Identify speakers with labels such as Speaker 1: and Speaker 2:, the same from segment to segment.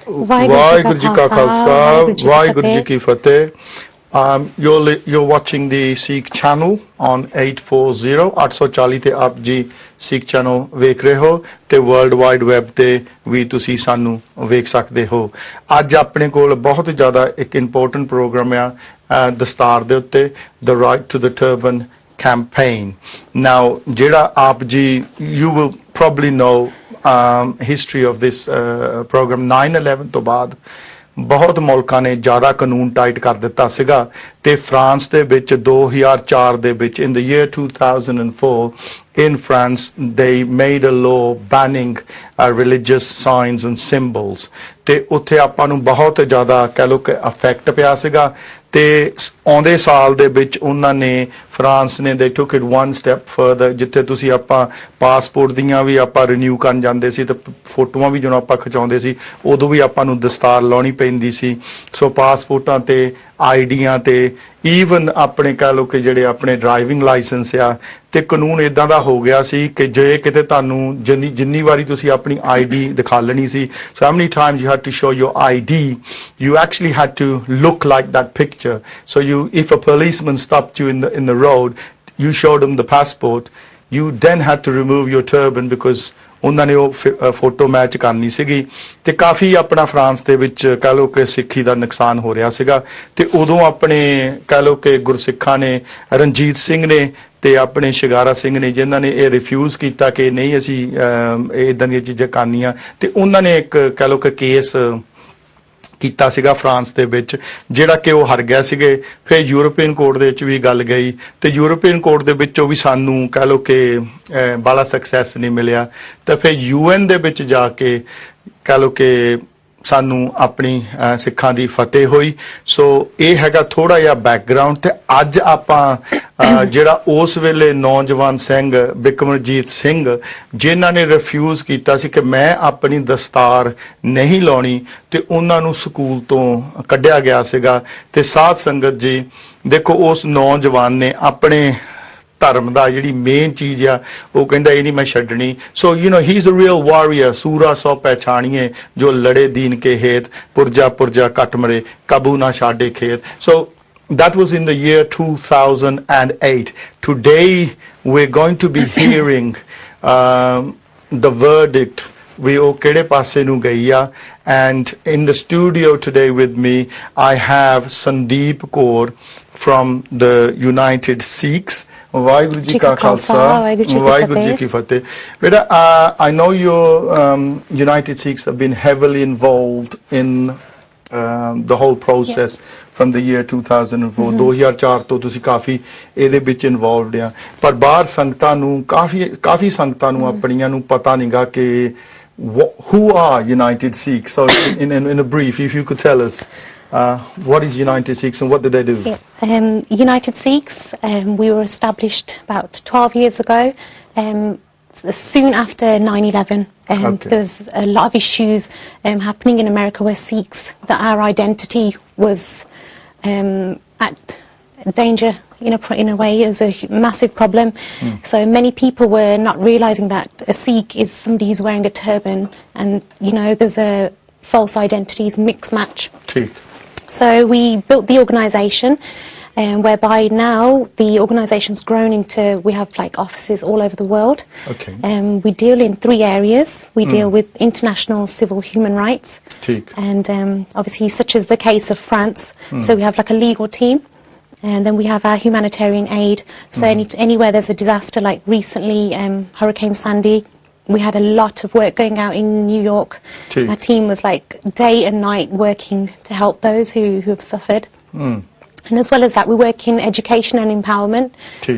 Speaker 1: ਵਾਹਿਗੁਰੂ ਜੀ ਕਾ ਖਾਲਸਾ ਵਾਹਿਗੁਰੂ ਜੀ ਕੀ ਫਤਿਹ you're watching the Sikh channel on 840 840 ਤੇ ਆਪ ਜੀ Sikh channel ਵੇਖ ਰਹੇ ਹੋ ਤੇ ਵਰਲਡ ਵਾਈਡ ਵੈਬ ਤੇ ਵੀ ਤੁਸੀਂ ਸਾਨੂੰ ਵੇਖ ਸਕਦੇ ਹੋ ਅੱਜ ਆਪਣੇ ਕੋਲ ਬਹੁਤ ਜ਼ਿਆਦਾ ਇੱਕ ਇੰਪੋਰਟੈਂਟ ਪ੍ਰੋਗਰਾਮ ਆ ਦਸਤਾਰ ਦੇ ਉੱਤੇ the right to the turban campaign now ਜਿਹੜਾ ਆਪ ਜੀ you will probably know history of this program 9/11 ਤੋਂ ਬਾਅਦ ਬਹੁਤ ਮੁਲਕਾਂ ਨੇ ਜ਼ਿਆਦਾ ਕਾਨੂੰਨ ਟਾਈਟ ਕਰ ਦਿੱਤਾ ਸੀਗਾ ਤੇ ਫਰਾਂਸ ਦੇ ਵਿੱਚ 2004 ਦੇ ਵਿੱਚ in the year 2004 in France they made a law banning religious signs and symbols ਤੇ ਉੱਥੇ ਆਪਾਂ ਨੂੰ ਬਹੁਤ ਜ਼ਿਆਦਾ ਕਹਿ ਲੋ ਕਿ ਅਫੈਕਟ ਪਿਆ ਸੀਗਾ ਤੇ ਆਉਂਦੇ ਸਾਲ ਦੇ ਵਿੱਚ ਉਹਨਾਂ ਨੇ ਫਰਾਂਸ ਨੇ they took it one step further ਜਿੱਥੇ ਤੁਸੀਂ ਆਪਾਂ ਪਾਸਪੋਰਟ ਦੀਆਂ ਵੀ ਆਪਾਂ ਰਿਨਿਊ ਕਰਨ ਜਾਂਦੇ ਸੀ ਤੇ ਫੋਟੋਆਂ ਵੀ ਜਦੋਂ ਆਪਾਂ ਖਿਚਾਉਂਦੇ ਸੀ ਉਦੋਂ ਵੀ ਆਪਾਂ ਨੂੰ ਦਸਤਾਰ ਲਾਉਣੀ ਪੈਂਦੀ ਸੀ ਸੋ ਪਾਸਪੋਰਟਾਂ ਤੇ ਆਈਡੀਆਂ ਤੇ ਈਵਨ ਆਪਣੇ ਕਹ ਲੋ ਕਿ ਜਿਹੜੇ ਆਪਣੇ ਡਰਾਈਵਿੰਗ ਲਾਇਸੈਂਸ ਆ ਤੇ ਕਾਨੂੰਨ ਇਦਾਂ ਦਾ ਹੋ ਗਿਆ ਸੀ ਕਿ ਜੇ ਕਿਤੇ ਤੁਹਾਨੂੰ ਜਿੰਨੀ ਵਾਰੀ ਤੁਸੀਂ ਆਪਣੀ ਆਈਡੀ ਦਿਖਾ ਲੈਣੀ ਸੀ so how many times you had to show your ID you actually had to look like that picture so you if a policeman stopped you in the road you showed him the passport you then had to remove your turban because ਉਹਨਾਂ ਨੇ ਉਹ photo match ਕਰਨੀ ਸੀਗੀ ਤੇ ਕਾਫੀ ਆਪਣਾ France ਦੇ ਵਿੱਚ ਕਹਿ ਲੋ ਕਿ ਸਿੱਖੀ ਦਾ ਨੁਕਸਾਨ ਹੋ ਰਿਹਾ ਸੀਗਾ ਤੇ ਉਦੋਂ ਆਪਣੇ ਕਹਿ ਲੋ ਕਿ ਗੁਰਸਿੱਖਾਂ ਨੇ ਰਣਜੀਤ ਸਿੰਘ ਨੇ ਤੇ ਆਪਣੇ ਸ਼ਿਗਾਰਾ ਸਿੰਘ ਨੇ ਜਿਨ੍ਹਾਂ ਨੇ ਇਹ ਰਿਫਿਊਜ਼ ਕੀਤਾ ਕਿ ਨਹੀਂ ਅਸੀਂ ਇਦਾਂ ਦੀਆਂ ਚੀਜ਼ਾਂ ਕਰਨੀਆਂ ਤੇ ਉਹਨਾਂ ਨੇ ਇੱਕ ਕਹਿ ਲੋ ਕਿ ਕੇਸ ਕੀਤਾ ਸੀਗਾ ਫਰਾਂਸ ਦੇ ਵਿੱਚ ਜਿਹੜਾ ਕਿ ਉਹ ਹਾਰ ਗਿਆ ਸੀਗੇ ਫਿਰ ਯੂਰੋਪੀਅਨ ਕੋਰਟ ਦੇ ਵਿੱਚ ਵੀ ਗੱਲ ਗਈ ਤੇ ਯੂਰੋਪੀਅਨ ਕੋਰਟ ਦੇ ਵਿੱਚੋਂ ਵੀ ਸਾਨੂੰ ਕਹਿ ਲੋ ਕਿ ਬੜਾ ਸਕਸੈਸ ਨਹੀਂ ਮਿਲਿਆ ਤਾਂ ਫਿਰ ਯੂਐਨ ਦੇ ਵਿੱਚ ਜਾ ਕੇ ਕਹਿ ਲੋ ਕਿ ਸਾਨੂੰ ਆਪਣੀ ਸਿੱਖਾਂ ਦੀ ਫਤਿਹ ਹੋਈ ਸੋ ਇਹ ਹੈਗਾ ਥੋੜਾ ਜਿਹਾ ਬੈਕਗ੍ਰਾਉਂਡ ਤੇ ਅੱਜ ਆਪਾਂ ਜਿਹੜਾ ਉਸ ਵੇਲੇ ਨੌਜਵਾਨ ਸਿੰਘ ਬਿਕਰਮਜੀਤ ਸਿੰਘ ਜਿਨ੍ਹਾਂ ਨੇ ਰਿਫਿਊਜ਼ ਕੀਤਾ ਸੀ ਕਿ ਮੈਂ ਆਪਣੀ ਦਸਤਾਰ ਨਹੀਂ ਲਾਉਣੀ ਤੇ ਉਹਨਾਂ ਨੂੰ ਸਕੂਲ ਤੋਂ ਕੱਢਿਆ ਗਿਆ ਸੀਗਾ ਤੇ ਸਾਧ ਸੰਗਤ ਜੀ ਦੇਖੋ ਉਸ ਨੌਜਵਾਨ ਨੇ ਆਪਣੇ ਧਰਮ ਦਾ ਜਿਹੜੀ ਮੇਨ ਚੀਜ਼ ਆ ਉਹ ਕਹਿੰਦਾ ਇਹ ਨਹੀਂ ਮੈਂ ਛੱਡਣੀ so you نو he is a real warrior ਸੂਰਾ ਸੋ ਪਹਿਚਾਣੀਏ ਜੋ ਲੜੇ ਦੀਨ ਕੇ ਹੇਤ ਪੁਰਜਾ ਪੁਰਜਾ ਕੱਟ ਮਰੇ ਕਬੂ ਨਾ ਛਾੜੇ ਖੇਤ ਸੋ that was in the year 2008 today we're going to be hearing the verdict we ਉਹ ਕਿਹੜੇ ਪਾਸੇ ਨੂੰ ਗਈ ਆ and in the studio today with me I have Sandeep Kaur from the United Sikhs Waheguru ji ਕਾ ਖਾਲਸਾ ਵਾਹਿਗੁਰੂ ਜੀ ਕੀ ਫਤਿਹ ਬੇਟਾ I know your United Sikhs have been heavily involved in the whole process from the year 2004 2004 ਤੋਂ ਤੁਸੀਂ ਕਾਫੀ ਇਹਦੇ ਵਿੱਚ involved ਆ ਪਰ ਬਾਹਰ ਸੰਗਤਾਂ ਨੂੰ ਕਾਫੀ ਸੰਗਤਾਂ ਨੂੰ ਆਪਣੀਆਂ ਨੂੰ ਪਤਾ ਨਹੀਂਗਾ ਕਿ who are United Sikhs so in a brief if you could tell us what is United Sikhs and what do they do?
Speaker 2: United Sikhs, we were established about 12 years ago, soon after 9/11. There was a lot of issues happening in America where Sikhs, that our identity was at danger in a way. It was a massive problem. So many people were not realising that a Sikh is somebody who's wearing a turban and, there's a false identities mix match. So we built the organisation whereby now the organisation's grown into, we have like offices all over the world. We deal in 3 areas. We deal with international civil human rights and obviously such as the case of France. So we have like a legal team and then we have our humanitarian aid. So anywhere there's a disaster like recently Hurricane Sandy, we had a lot of work going out in New York. Our team was like day and night working to help those who have suffered. And as well as that, we work in education and empowerment.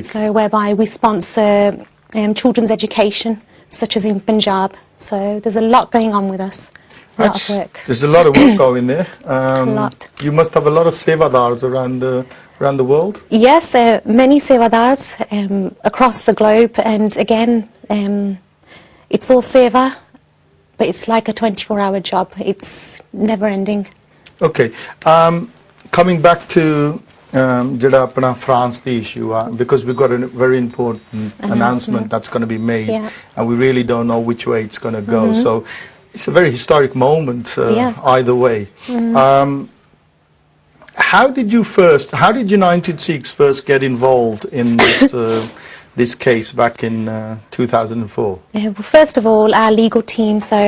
Speaker 2: So whereby we sponsor children's education, such as in Punjab. So there's a lot going on with us. A lot of work.
Speaker 1: There's a lot of work going there.
Speaker 2: A lot.
Speaker 1: You must have a lot of sevadars around the world.
Speaker 2: Yes, many sevadars across the globe. And again, it's all seva, but it's like a 24-hour job. It's never ending.
Speaker 1: Okay. Coming back to ਜਿਹੜਾ ਆਪਣਾ France the issue because we've got a very important announcement that's going to be made and we really don't know which way it's going to go. So it's a very historic moment either way. How did United Sikhs first get involved in this, this case back in 2004?
Speaker 2: Well, first of all, our legal team, so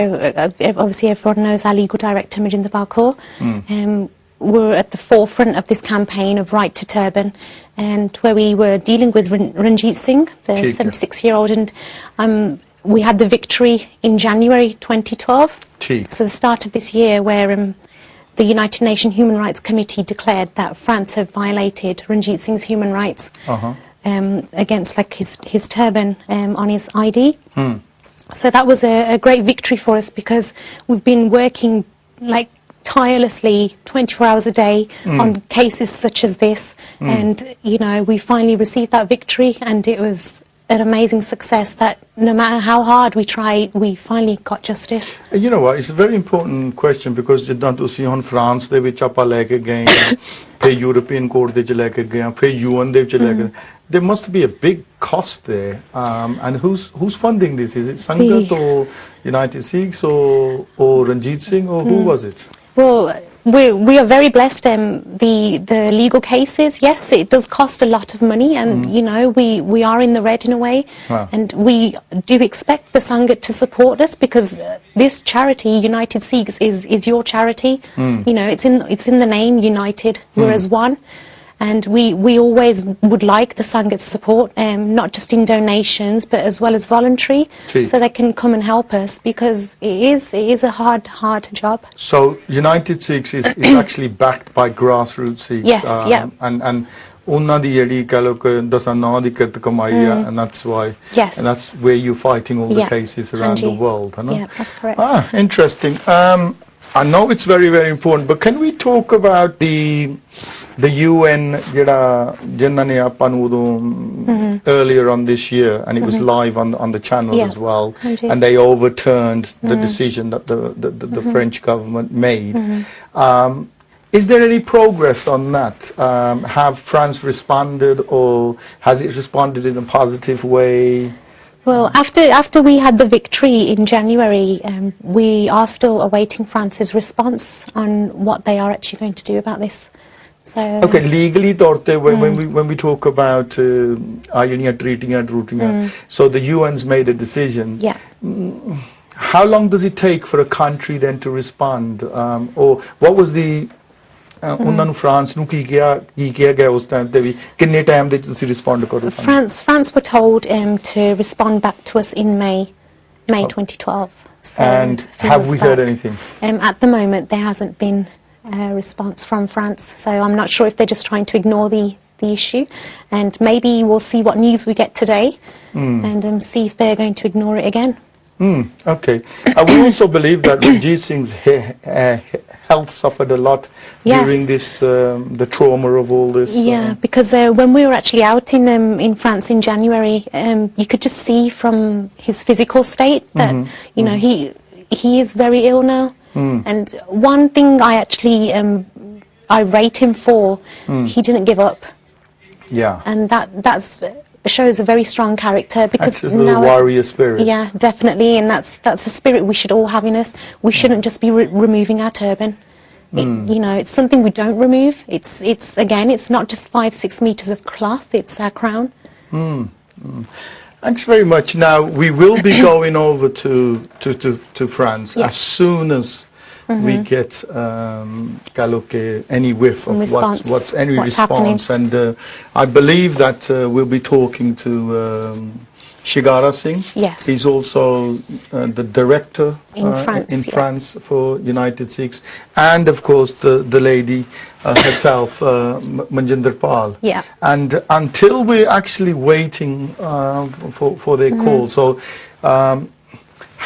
Speaker 2: obviously everyone knows our legal director, Jatinder Singh, were at the forefront of this campaign of Right to Turban, and where we were dealing with Ranjit Singh, the 76-year-old, and we had the victory in January 2012, so the start of this year, where the United Nations Human Rights Committee declared that France had violated Ranjit Singh's human rights against like his turban on his ID. So that was a great victory for us, because we've been working like tirelessly 24 hours a day on cases such as this, and you know, we finally received that victory, and it was an amazing success that no matter how hard we tried, we finally got justice.
Speaker 1: You know what, it's a very important question, because ਜਿੱਦਾਂ ਤੁਸੀਂ ਹੁਣ France ਦੇ ਵਿੱਚ ਆਪਾਂ ਲੈ ਕੇ ਗਏ ਫਿਰ European court ਦੇ ਵਿੱਚ ਲੈ ਕੇ ਗਏ ਫਿਰ UN ਦੇ ਵਿੱਚ ਲੈ ਕੇ there must be a big cost there, and who's funding this? Is it Sangat or United Sikhs or Ranjit Singh, or who was it?
Speaker 2: Well, we are very blessed. The legal cases, yes, it does cost a lot of money, and you know, we are in the red in a way, and we do expect the Sangat to support us, because this charity, United Sikhs, is your charity. You know, it's in the name United. We're as one. And we always would like the Sangat's support, not just in donations, but as well as voluntary, so they can come and help us, because it is a hard job.
Speaker 1: So United Sikhs is actually backed by grassroots Sikhs.
Speaker 2: Yes,
Speaker 1: and ਉਹਨਾਂ ਦੀ ਜਿਹੜੀ ਕਹ ਲੋ ਕਿ ਦਸਾਂ ਨਾਂ ਦੀ ਕਿਰਤ ਕਮਾਈ ਆ, and that's why, and that's where you're fighting all the cases around the world.
Speaker 2: Yeah, that's correct.
Speaker 1: Interesting. I know it's very, very important, but can we talk about the UN ਜਿਨ੍ਹਾਂ ਨੇ ਆਪਾਂ ਨੂੰ ਉਦੋਂ earlier on this year, and it was live on the channel as well, and they overturned the decision that the French government made. Is there any progress on that? Have France responded, or has it responded in a positive way?
Speaker 2: Well, after we had the victory in January, we are still awaiting France's response on what they are actually going to do about this. So,
Speaker 1: okay, legally, when we talk about treating and routing, so the UN's made a decision. How long does it take for a country then to respond? Or what was the ਉਹਨਾਂ ਨੂੰ France ਨੂੰ ਕੀ ਕਿਹਾ ਗਿਆ ਉਸ time ਤੇ ਵੀ ਕਿੰਨੇ time ਦੇ ਤੁਸੀਂ ਰਿਸਪੌਂਡ ਕਰੋ?
Speaker 2: France were told to respond back to us in May 2012. So
Speaker 1: and have we heard anything?
Speaker 2: At the moment there hasn't been a response from France, so I'm not sure if they're just trying to ignore the issue, and maybe we'll see what news we get today and see if they're going to ignore it again.
Speaker 1: Okay. We also believe that Ranjit Singh's health suffered a lot during this, the trauma of all this.
Speaker 2: Yeah, because when we were actually out in France in January, you could just see from his physical state that you know, he is very ill now. And one thing I actually I rate him for, he didn't give up.
Speaker 1: Yeah.
Speaker 2: And that's shows a very strong character, because
Speaker 1: that's now warrior spirit.
Speaker 2: Yeah, definitely, and that's a spirit we should all have in us. We shouldn't just be removing our turban. You know, it's something we don't remove. It's again, it's not just 5-6 meters of cloth. It's our crown.
Speaker 1: Thanks very much. Now we will be going over to France as soon as we get any whiff of what's response,
Speaker 2: happening.
Speaker 1: And I believe that we'll be talking to Shigara Singh.
Speaker 2: Yes.
Speaker 1: He's also the director
Speaker 2: in
Speaker 1: France for United Sikhs, and of course the lady herself, Manjinder Pal.
Speaker 2: Yeah.
Speaker 1: And until we're actually waiting for their call, so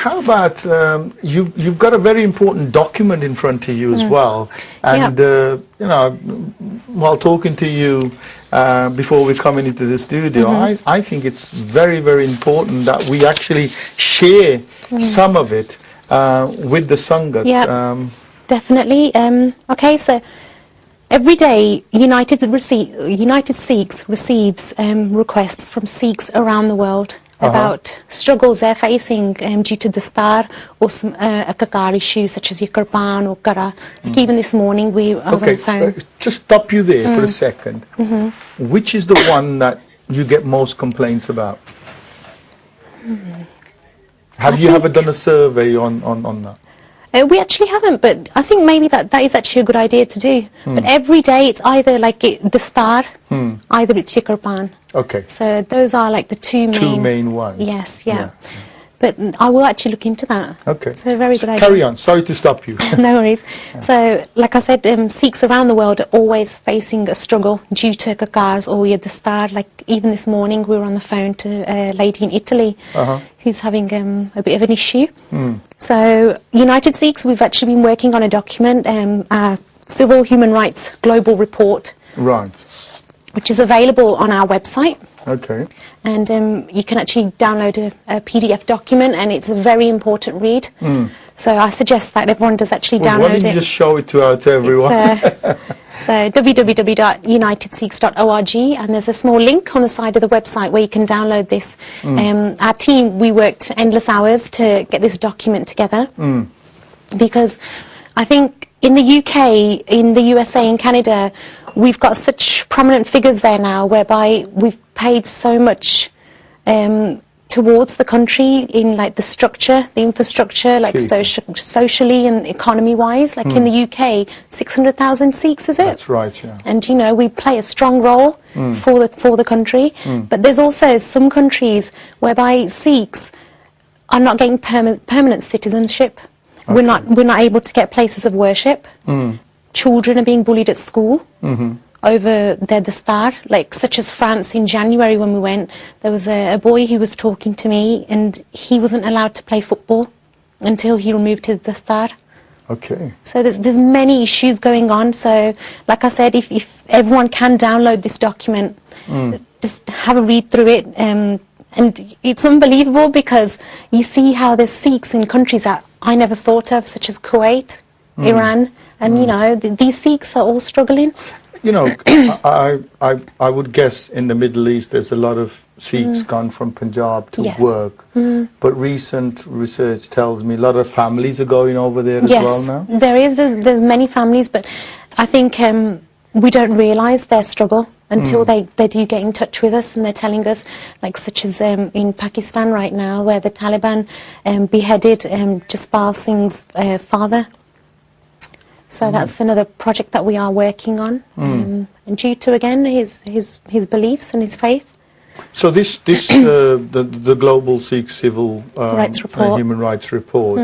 Speaker 1: how about you've got a very important document in front of you as well, and you know, while talking to you before we come into the studio, I think it's very, very important that we actually share some of it with the Sangat.
Speaker 2: Yeah, definitely. Okay, so every day United Sikhs receives requests from Sikhs around the world. about struggles they're facing due to Dastaar or some Kakar issues such as Yakarpan or Kara. Like even this morning I was on the phone.
Speaker 1: Just stop you there for a second. Which is the one that you get most complaints about? Have you ever done a survey on that?
Speaker 2: We actually haven't, but I think maybe that is actually a good idea to do. But every day it's either like Dastaar, either it's Yakarpan.
Speaker 1: Okay.
Speaker 2: So those are like the two
Speaker 1: main ones.
Speaker 2: Yes, yeah. But I will actually look into that.
Speaker 1: Okay.
Speaker 2: It's a very good idea.
Speaker 1: Carry on. Sorry to stop you.
Speaker 2: No worries. So, like I said, Sikhs around the world are always facing a struggle due to Kakars or Dastaar. Like even this morning, we were on the phone to a lady in Italy who's having a bit of an issue. So, United Sikhs, we've actually been working on a document, a Civil Human Rights Global Report,
Speaker 1: right,
Speaker 2: which is available on our website.
Speaker 1: Okay.
Speaker 2: And you can actually download a PDF document, and it's a very important read. So I suggest that everyone does actually download it.
Speaker 1: Why don't you just show it to everyone?
Speaker 2: So www.unitedsikhs.org, and there's a small link on the side of the website where you can download this. Our team, we worked endless hours to get this document together because I think in the UK, in the USA, in Canada, we've got such prominent figures there now whereby we've paid so much towards the country in like the structure, the infrastructure, like socially and economy-wise. Like in the UK, 600,000 Sikhs, is it?
Speaker 1: That's right, yeah.
Speaker 2: And we play a strong role for the country. But there's also some countries whereby Sikhs are not getting permanent citizenship. Okay. We're not able to get places of worship. Children are being bullied at school over their Dastaar, like such as France in January when we went. There was a boy who was talking to me, and he wasn't allowed to play football until he removed his Dastaar.
Speaker 1: Okay.
Speaker 2: So there's many issues going on. So, like I said, if everyone can download this document, just have a read through it. And it's unbelievable because you see how there's Sikhs in countries that I never thought of, such as Kuwait, Iran, and these Sikhs are all struggling.
Speaker 1: I would guess in the Middle East there's a lot of Sikhs gone from Punjab to work, but recent research tells me a lot of families are going over there as well now.
Speaker 2: There's many families, but I think we don't realise their struggle until they do get in touch with us, and they're telling us, like such as in Pakistan right now, where the Taliban beheaded Jaspal Singh's father. So that's another project that we are working on, and due to again his beliefs and his faith.
Speaker 1: So this the Global Sikh Civil
Speaker 2: Rights Report.
Speaker 1: Human Rights Report,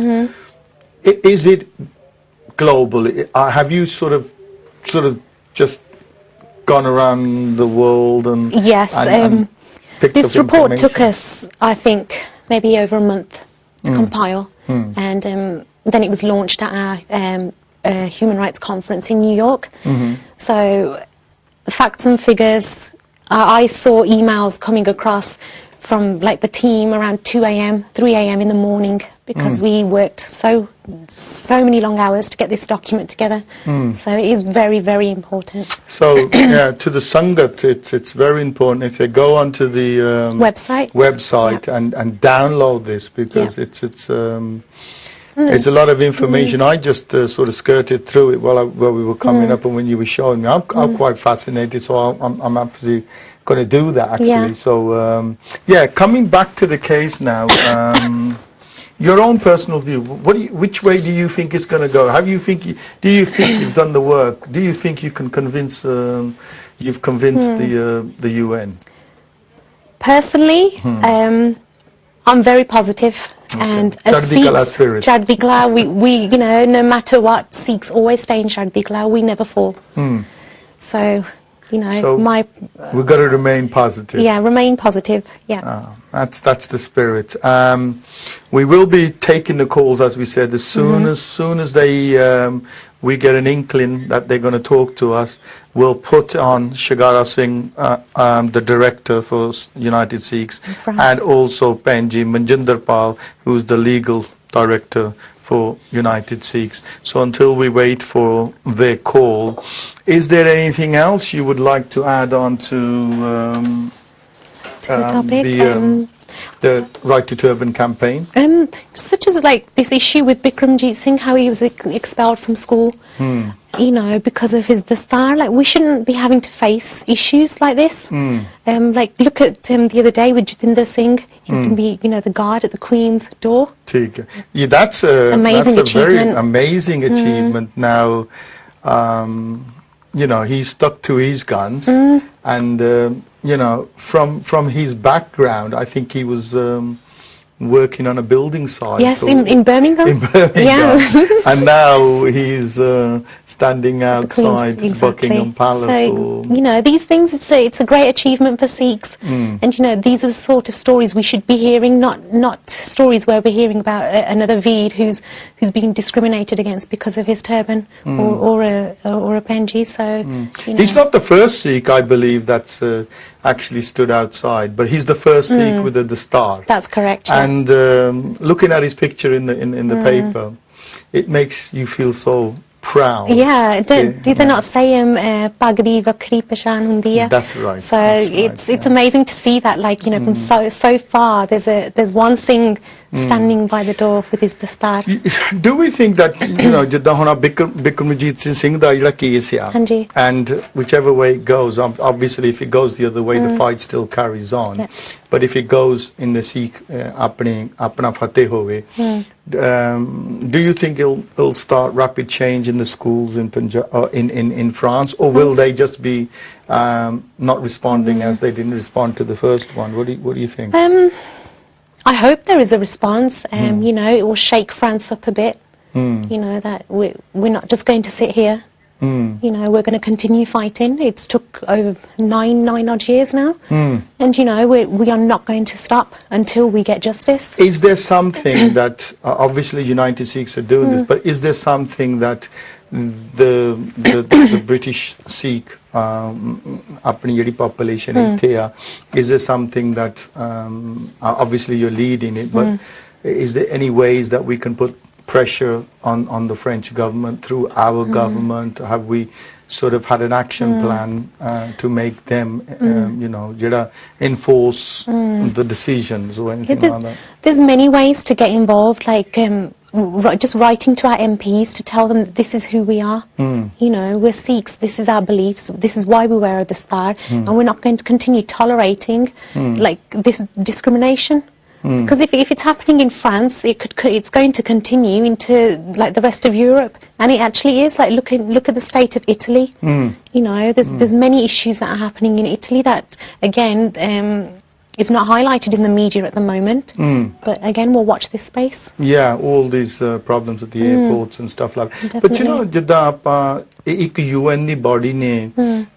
Speaker 1: is it global? Have you sort of just gone around the world and and picked
Speaker 2: this
Speaker 1: up
Speaker 2: report took us, I think, maybe over a month to compile, and then it was launched at our Human Rights Conference in New York. So facts and figures, I saw emails coming across from like the team around 2 a.m., 3 a.m. in the morning because we worked so many long hours to get this document together. So it is very, very important.
Speaker 1: So to the Sangat, it's very important if they go onto the website and download this because it's a lot of information. I just sort of skirted through it while we were coming up, and when you were showing me, I'm quite fascinated. So I'm absolutely going to do that actually. So coming back to the case now, your own personal view. Which way do you think it's going to go? Do you think you've done the work? Do you think you can convince? You've convinced the UN?
Speaker 2: Personally, I'm very positive. Okay. And as Sikhs, Chardikla, we no matter what, Sikhs always stay in Chardikla. We never fall. So, we've got to remain positive. Yeah, remain positive. Yeah.
Speaker 1: That's the spirit. We will be taking the calls, as we said, as soon as they we get an inkling that they're going to talk to us. We'll put on Jatinder Singh, the director for United Sikhs, and also Penji Manjinderpal, who's the legal director for United Sikhs. So until we wait for their call, is there anything else you would like to add on to
Speaker 2: the topic?
Speaker 1: the Right to Turban campaign?
Speaker 2: Such as like this issue with Bikramjit Singh, how he was expelled from school, you know, because of his Dastaar. Like, we shouldn't be having to face issues like this. Like, look at the other day with Jatinder Singh. He's going to be, you know, the guard at the Queen's door.
Speaker 1: Yeah, that's a very amazing achievement. Now, you know, he's stuck to his guns, and you know, from his background, I think he was working on a building site.
Speaker 2: Yes, in Birmingham.
Speaker 1: In Birmingham.
Speaker 2: Yeah.
Speaker 1: And now he's standing outside Buckingham Palace.
Speaker 2: So, you know, these things, it's a great achievement for Sikhs. And, you know, these are the sort of stories we should be hearing, not stories where we're hearing about another Veed who's being discriminated against because of his turban or a penji. So, you know.
Speaker 1: He's not the first Sikh, I believe, that's actually stood outside, but he's the first Sikh with the Dastaar.
Speaker 2: That's correct. Yeah.
Speaker 1: And looking at his picture in the paper, it makes you feel so proud.
Speaker 2: Yeah, do they not say Pagdi Vakri Pashan Hundi hai?
Speaker 1: That's right.
Speaker 2: So it's amazing to see that, like, you know, from so far there's one Singh standing by the door with his Dastaar.
Speaker 1: Do we think that, you know, jidda hona Bikramjit Singh da jehda case hai, and whichever way it goes, obviously if it goes the other way, the fight still carries on. But if it goes in the Sikh apna fateh hove, do you think it'll start rapid change in the schools in Punjab, in France, or will they just be not responding as they didn't respond to the first one? What do you think?
Speaker 2: I hope there is a response. You know, it will shake France up a bit. You know, that we're not just going to sit here. You know, we're going to continue fighting. It's took over nine odd years now, and you know, we are not going to stop until we get justice. Is
Speaker 1: there something that obviously United Sikhs are doing this, but is there something that the British Sikh apni jehdi population is there something that obviously you're leading it, but is there any ways that we can put pressure on the French government through our government? Have we sort of had an action plan to make them, you know, enforce the decisions or anything like that?
Speaker 2: There's many ways to get involved, like just writing to our MPs to tell them that this is who we are. You know, we're Sikhs, this is our beliefs, this is why we wear the Dastaar, and we're not going to continue tolerating like this discrimination. Because if it's happening in France, it's going to continue into like the rest of Europe, and it actually is. Like look at the state of Italy. You know, there's many issues that are happening in Italy that again is not highlighted in the media at the moment. But again, we'll watch this space.
Speaker 1: Yeah, all these problems at the airports and stuff like that.
Speaker 2: Definitely.
Speaker 1: But you know, jidda ek UN di body ne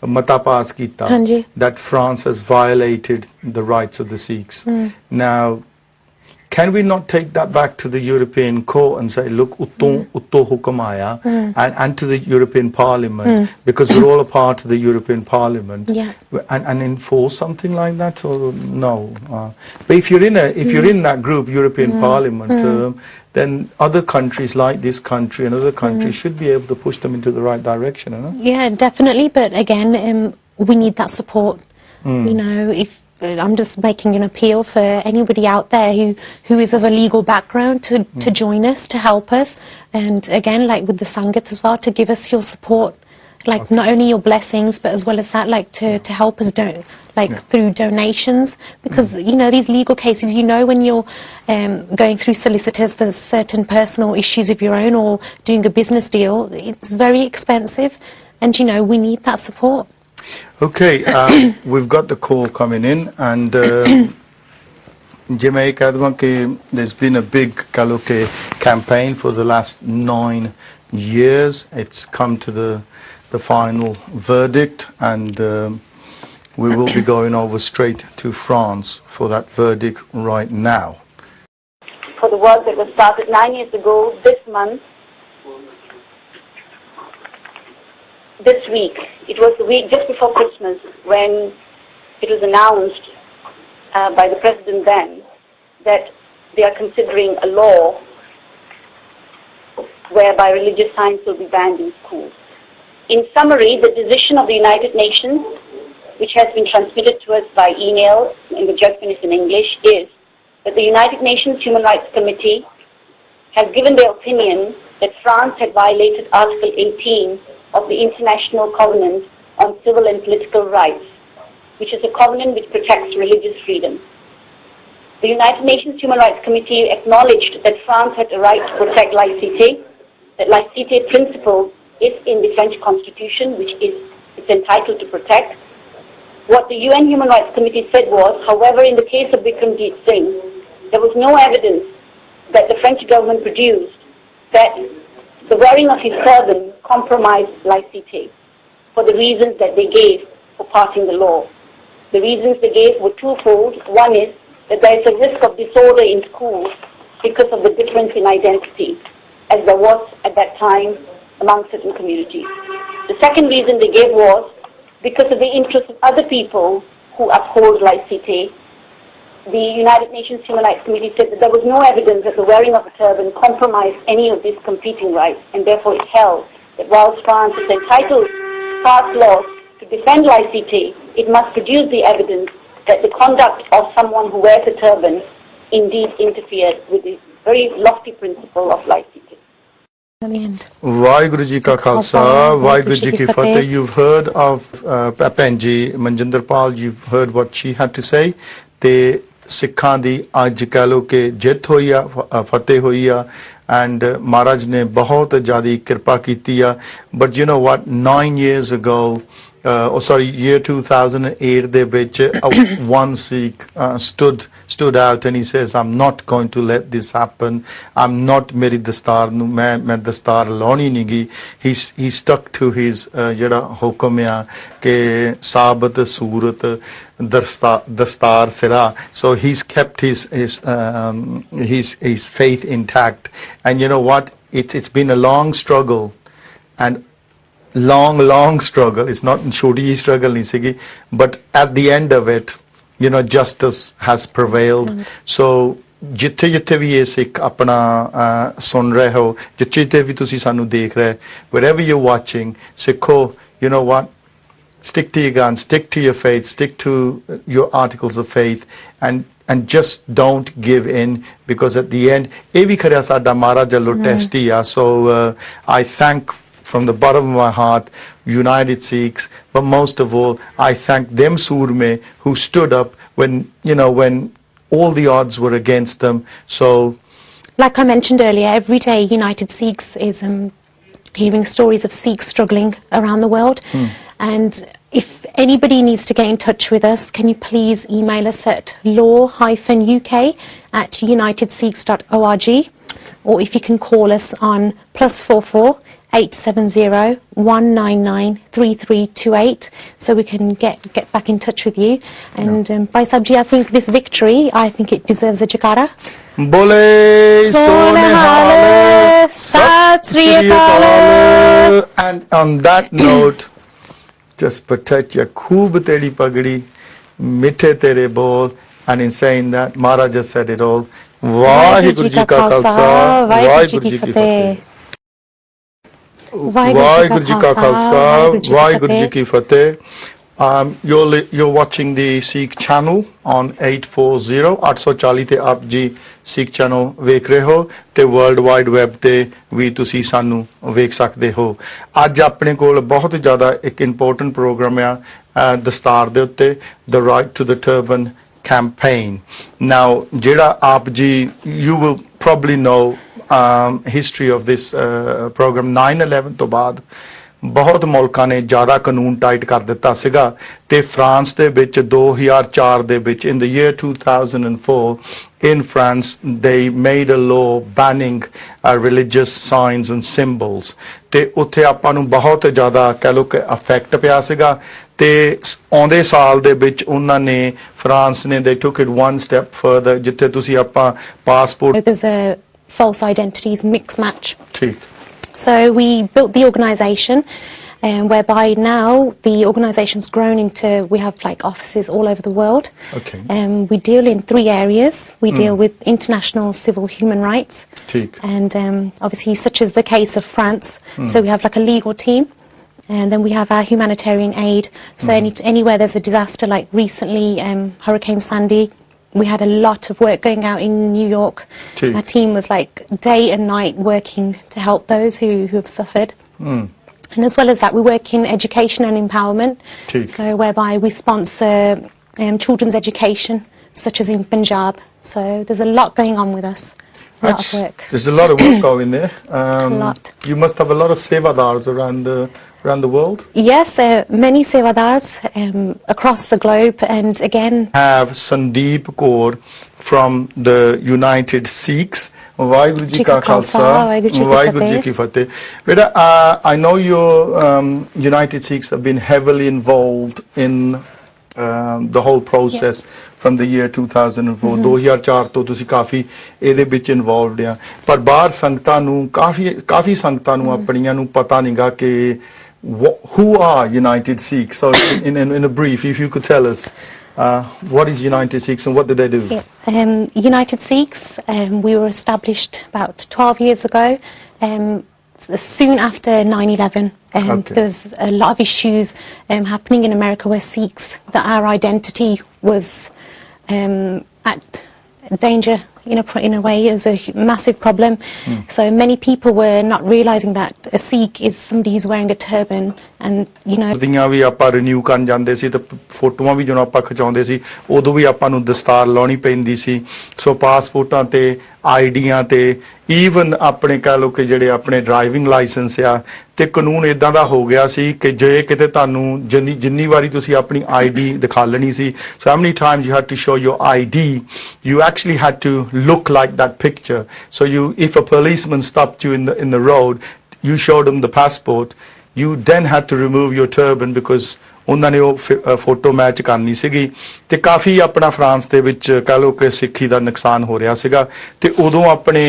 Speaker 1: mata pass kita that France has violated the rights of the Sikhs. Now, can we not take that back to the European Court and say, look, utto hukum aaya, and to the European Parliament, because we're all a part of the European Parliament, and enforce something like that, or no? But if you're in that group, European Parliament, then other countries like this country and other countries should be able to push them into the right direction, you know?
Speaker 2: Yeah, definitely. But again, we need that support. You know, if I'm just making an appeal for anybody out there who is of a legal background to join us, to help us, and again, like with the Sangat as well, to give us your support, like not only your blessings, but as well as that, like to help us through donations, because you know, these legal cases, you know, when you're going through solicitors for certain personal issues of your own or doing a business deal, it's very expensive, and you know, we need that support.
Speaker 1: Okay, we've got the call coming in, and there's been a big Kaloke campaign for the last 9 years. It's come to the final verdict, and we will be going over straight to France for that verdict right now.
Speaker 3: For the work that was started 9 years ago, this month, this week, it was the week just before Christmas when it was announced by the President then that they are considering a law whereby religious science will be banned in schools. In summary, the decision of the United Nations, which has been transmitted to us by email, and the judgment is in English, is that the United Nations Human Rights Committee has given their opinion that France had violated Article 18 of the International Covenant on Civil and Political Rights, which is a covenant which protects religious freedom. The United Nations Human Rights Committee acknowledged that France had a right to protect laïcité, that laïcité principle is in the French Constitution, which it's entitled to protect. What the UN Human Rights Committee said was, however, in the case of Jatinder Singh, there was no evidence that the French government produced that the wearing of his turban compromised laïcité for the reasons that they gave for passing the law. The reasons they gave were twofold. One is that there is a risk of disorder in schools because of the difference in identity, as there was at that time among certain communities. The second reason they gave was because of the interests of other people who uphold laïcité. The United Nations Human Rights Committee said that there was no evidence that the wearing of a turban compromised any of these competing rights, and therefore it held that whilst France is entitled to pass laws to defend laïcité, it must produce the evidence that the conduct of someone who wears a turban indeed interfered with the very lofty principle of laïcité.
Speaker 1: Vaheguru Ji Ka Khalsa, Vaheguru Ji Ki Fateh. You've heard of Penji Manjinder Pal, you've heard what she had to say. Te Sikhan di aj keh lo ke jit hoyi a, fateh hoyi a, and Maharaj ne bahut jyadi kirpa ਕੀਤੀ ਆ. But you know what, 9 years ago, year 2008 ਦੇ ਵਿੱਚ one Sikh stood out and he says, I'm not going to let this happen. I'm not ਮੇਰੀ ਦਸਤਾਰ ਨੂੰ ਮੈਂ ਦਸਤਾਰ ਲਾਉਣੀ ਨਹੀਂ ਗੀ. He stuck to his ਜਿਹੜਾ ਹੁਕਮ ਆ ਕਿ ਸਾਬਤ ਸੂਰਤ ਦਸਤਾਰ ਸਿਰਾ. So he's kept his faith intact. And you know what, it's been a long struggle, and long struggle. It's not shoti struggle nahi sigi, but at the end of it, you know, justice has prevailed. So ਜਿੱਥੇ ਵੀ ਇਹ ਸਿੱਖ ਆਪਣਾ ਸੁਣ ਰਹੇ ਹੋ, ਜਿੱਥੇ ਵੀ ਤੁਸੀਂ ਸਾਨੂੰ ਦੇਖ ਰਹੇ, wherever you're watching, ਸਿੱਖੋ, you know what, stick to your guns, stick to your faith, stick to your articles of faith, and just don't give in, because at the end ਇਹ ਵੀ ਖਰਿਆ ਸਾਡਾ ਮਾਰਾ ਜਲੋ ਟੈਸਟ ਹੀ ਆ. So I thank from the bottom of my heart United Sikhs, but most of all I thank them Surme who stood up when, you know, when all the odds were against them. So
Speaker 2: like I mentioned earlier, every day United Sikhs is hearing stories of Sikhs struggling around the world. And if anybody needs to get in touch with us, can you please email us at law-uk@unitedsikhs.org, or if you can call us on +44 870 199 3328, so we can get back in touch with you. And Bhai Sabji, I think this victory, I think it deserves a jagara.
Speaker 1: Bole Sonehale Sat Sri Akal. And on that note, just protect your khoob teri pagdi, mithe tere bol, and in saying that, Maharaj just said it all. Vaheguru Ji Ka Khalsa, Vaheguru Ji Ki Fateh. Vaheguru Ji Ka Khalsa, Vaheguru Ji Ki Fateh. You're watching the Sikh channel on 840 840 ਤੇ ਆਪ ਜੀ Sikh channel ਵੇਖ ਰਹੇ ਹੋ, ਤੇ world wide web ਤੇ ਵੀ ਤੁਸੀਂ ਸਾਨੂੰ ਵੇਖ ਸਕਦੇ ਹੋ. ਅੱਜ ਆਪਣੇ ਕੋਲ ਬਹੁਤ ਜ਼ਿਆਦਾ ਇੱਕ ਇੰਪੋਰਟੈਂਟ ਪ੍ਰੋਗਰਾਮ ਆ ਦਸਤਾਰ ਦੇ ਉੱਤੇ, The Right to the Turban campaign. Now ਜਿਹੜਾ ਆਪ ਜੀ, you will probably know history of this program. 9/11 ਤੋਂ ਬਾਅਦ ਬਹੁਤ ਮੁਲਕਾਂ ਨੇ ਜ਼ਿਆਦਾ ਕਾਨੂੰਨ ਟਾਈਟ ਕਰ ਦਿੱਤਾ ਸੀਗਾ, ਤੇ ਫਰਾਂਸ ਦੇ ਵਿੱਚ 2004 ਦੇ ਵਿੱਚ, in the year 2004 in France they made a law banning religious signs and symbols, ਤੇ ਉੱਥੇ ਆਪਾਂ ਨੂੰ ਬਹੁਤ ਜ਼ਿਆਦਾ ਕਹਿ ਲਓ ਕਿ ਅਫੈਕਟ ਪਿਆ ਸੀਗਾ. ਤੇ ਆਉਂਦੇ ਸਾਲ ਦੇ ਵਿੱਚ ਉਹਨਾਂ ਨੇ, ਫਰਾਂਸ ਨੇ, they took it one step further, ਜਿੱਥੇ ਤੁਸੀਂ ਆਪਾਂ passport,
Speaker 2: there's a false identities mix match.
Speaker 1: ਠੀਕ.
Speaker 2: So we built the organisation, whereby now the organisation's grown into, we have like offices all over the world.
Speaker 1: Okay.
Speaker 2: We deal in 3 areas. We deal with international civil human rights, and obviously such as the case of France. So we have like a legal team, and then we have our humanitarian aid. So anywhere there's a disaster, like recently Hurricane Sandy, we had a lot of work going out in New York. Our team was like day and night working to help those who have suffered. And as well as that, we work in education and empowerment, so whereby we sponsor children's education, such as in Punjab. So there's a lot going on with us. A lot of work.
Speaker 1: There's a lot of work going there.
Speaker 2: A lot.
Speaker 1: You must have a lot of sevadars around the world.
Speaker 2: Yes, many sevadars across the globe, and again
Speaker 1: have Sandeep Kaur from the United Sikhs. Vaheguru ji ka khalsa, Vaheguru ji ki fateh. Beta, I know your United Sikhs have been heavily involved in the whole process from the year 2004. 2004 ਤੋਂ ਤੁਸੀਂ ਕਾਫੀ ਇਹਦੇ ਵਿੱਚ involved ਆ, ਪਰ ਬਾਹਰ ਸੰਗਤਾਂ ਨੂੰ ਕਾਫੀ ਸੰਗਤਾਂ ਨੂੰ ਆਪਣੀਆਂ ਨੂੰ ਪਤਾ ਨਹੀਂਗਾ ਕਿ who are United Sikhs. So in a brief, if you could tell us what is United Sikhs and what do they do?
Speaker 2: United Sikhs, we were established about 12 years ago, soon after 9/11. There was a lot of issues happening in America where Sikhs, that our identity was at danger. In a way, it was a massive problem. So many people were not realizing that a Sikh is somebody who's wearing a turban, and
Speaker 1: ਦੀਆਂ ਵੀ ਆਪਾਂ renew ਕਰਨ ਜਾਂਦੇ ਸੀ ਤੇ ਫੋਟੋਆਂ ਵੀ ਜਦੋਂ ਆਪਾਂ ਖਿਚਾਉਂਦੇ ਸੀ ਉਦੋਂ ਵੀ ਆਪਾਂ ਨੂੰ ਦਸਤਾਰ ਲਾਉਣੀ ਪੈਂਦੀ ਸੀ। ਸੋ ਪਾਸਪੋਰਟਾਂ ਤੇ ਆਈਡੀਆਂ ਤੇ ਈਵਨ ਆਪਣੇ ਕਹ ਲੋ ਕਿ ਜਿਹੜੇ ਆਪਣੇ ਡਰਾਈਵਿੰਗ ਲਾਇਸੈਂਸ ਆ ਤੇ ਕਾਨੂੰਨ ਇਦਾਂ ਦਾ ਹੋ ਗਿਆ ਸੀ ਕਿ ਜੇ ਕਿਤੇ ਤੁਹਾਨੂੰ ਜਿੰਨੀ ਵਾਰੀ ਤੁਸੀਂ ਆਪਣੀ ਆਈਡੀ ਦਿਖਾ ਲੈਣੀ ਸੀ, so how many times you had to show your ID, you actually had to look like that picture. So if a policeman stopped you in the road, you showed him the passport, you then had to remove your turban because ਉਹਨਾਂ ਨੇ ਉਹ photo match ਕਰਨੀ ਸੀਗੀ। ਤੇ ਕਾਫੀ ਆਪਣਾ France ਦੇ ਵਿੱਚ ਕਹ ਲੋ ਕਿ ਸਿੱਖੀ ਦਾ ਨੁਕਸਾਨ ਹੋ ਰਿਹਾ ਸੀਗਾ, ਤੇ ਉਦੋਂ ਆਪਣੇ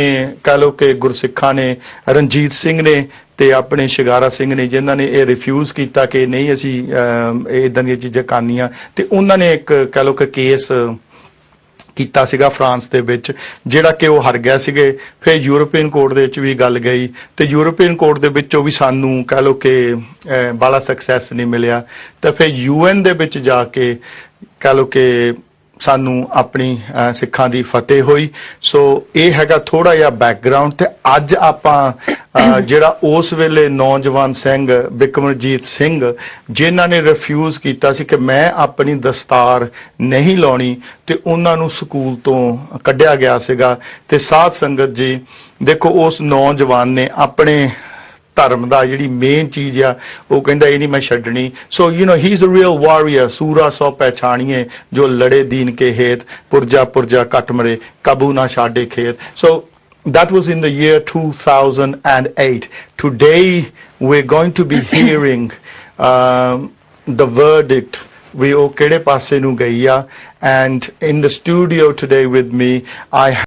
Speaker 1: ਕਹ ਲੋ ਕਿ ਗੁਰਸਿੱਖਾਂ ਨੇ ਰਣਜੀਤ ਸਿੰਘ ਨੇ ਤੇ ਆਪਣੇ ਸ਼ਿਗਾਰਾ ਸਿੰਘ ਨੇ ਜਿਨ੍ਹਾਂ ਨੇ ਇਹ ਰਿਫਿਊਜ਼ ਕੀਤਾ ਕਿ ਨਹੀਂ ਅਸੀਂ ਇਦਾਂ ਦੀਆਂ ਚੀਜ਼ਾਂ ਕਰਨੀਆਂ, ਤੇ ਉਹਨਾਂ ਨੇ ਇੱਕ ਕਹ ਲੋ ਕਿ ਕੇਸ ਕੀਤਾ ਸੀਗਾ ਫਰਾਂਸ ਦੇ ਵਿੱਚ ਜਿਹੜਾ ਕਿ ਉਹ ਹਾਰ ਗਏ ਸੀਗੇ। ਫਿਰ ਯੂਰੋਪੀਅਨ ਕੋਰਟ ਦੇ ਵਿੱਚ ਵੀ ਗੱਲ ਗਈ ਤੇ ਯੂਰੋਪੀਅਨ ਕੋਰਟ ਦੇ ਵਿੱਚੋਂ ਵੀ ਸਾਨੂੰ ਕਹਿ ਲੋ ਕਿ ਬੜਾ ਸਕਸੈਸ ਨਹੀਂ ਮਿਲਿਆ, ਤੇ ਫਿਰ UN ਦੇ ਵਿੱਚ ਜਾ ਕੇ ਕਹਿ ਲੋ ਕਿ ਸਾਨੂੰ ਆਪਣੀ ਸਿੱਖਾਂ ਦੀ ਫਤਿਹ ਹੋਈ। ਸੋ ਇਹ ਹੈਗਾ ਥੋੜਾ ਜਿਹਾ ਬੈਕਗਰਾਉਂਡ। ਤੇ ਅੱਜ ਆਪਾਂ ਜਿਹੜਾ ਉਸ ਵੇਲੇ ਨੌਜਵਾਨ ਸਿੰਘ ਬਿਕਰਮਜੀਤ ਸਿੰਘ ਜਿਨ੍ਹਾਂ ਨੇ ਰਿਫਿਊਜ਼ ਕੀਤਾ ਸੀ ਕਿ ਮੈਂ ਆਪਣੀ ਦਸਤਾਰ ਨਹੀਂ ਲਾਉਣੀ, ਤੇ ਉਹਨਾਂ ਨੂੰ ਸਕੂਲ ਤੋਂ ਕੱਢਿਆ ਗਿਆ ਸੀਗਾ। ਤੇ ਸਾਧ ਸੰਗਤ ਜੀ ਦੇਖੋ ਉਸ ਨੌਜਵਾਨ ਨੇ ਆਪਣੇ ਧਰਮ ਦਾ ਜਿਹੜੀ ਮੇਨ ਚੀਜ਼ ਆ ਉਹ ਕਹਿੰਦਾ ਇਹ ਨਹੀਂ ਮੈਂ ਛੱਡਣੀ। So he is a real warrior, ਸੂਰਾ ਸੋ ਪਹਿਚਾਣੀਏ ਜੋ ਲੜੇ ਦੀਨ ਕੇ ਹੇਤ, ਪੁਰਜਾ ਪੁਰਜਾ ਕੱਟ ਮਰੇ ਕਬੂ ਨਾ ਛਾੜੇ ਖੇਤ। ਸੋ that was in the year 2008. Today we're going to be hearing the verdict ਵੀ ਉਹ ਕਿਹੜੇ ਪਾਸੇ ਨੂੰ ਗਈ ਆ। And in the studio today with me I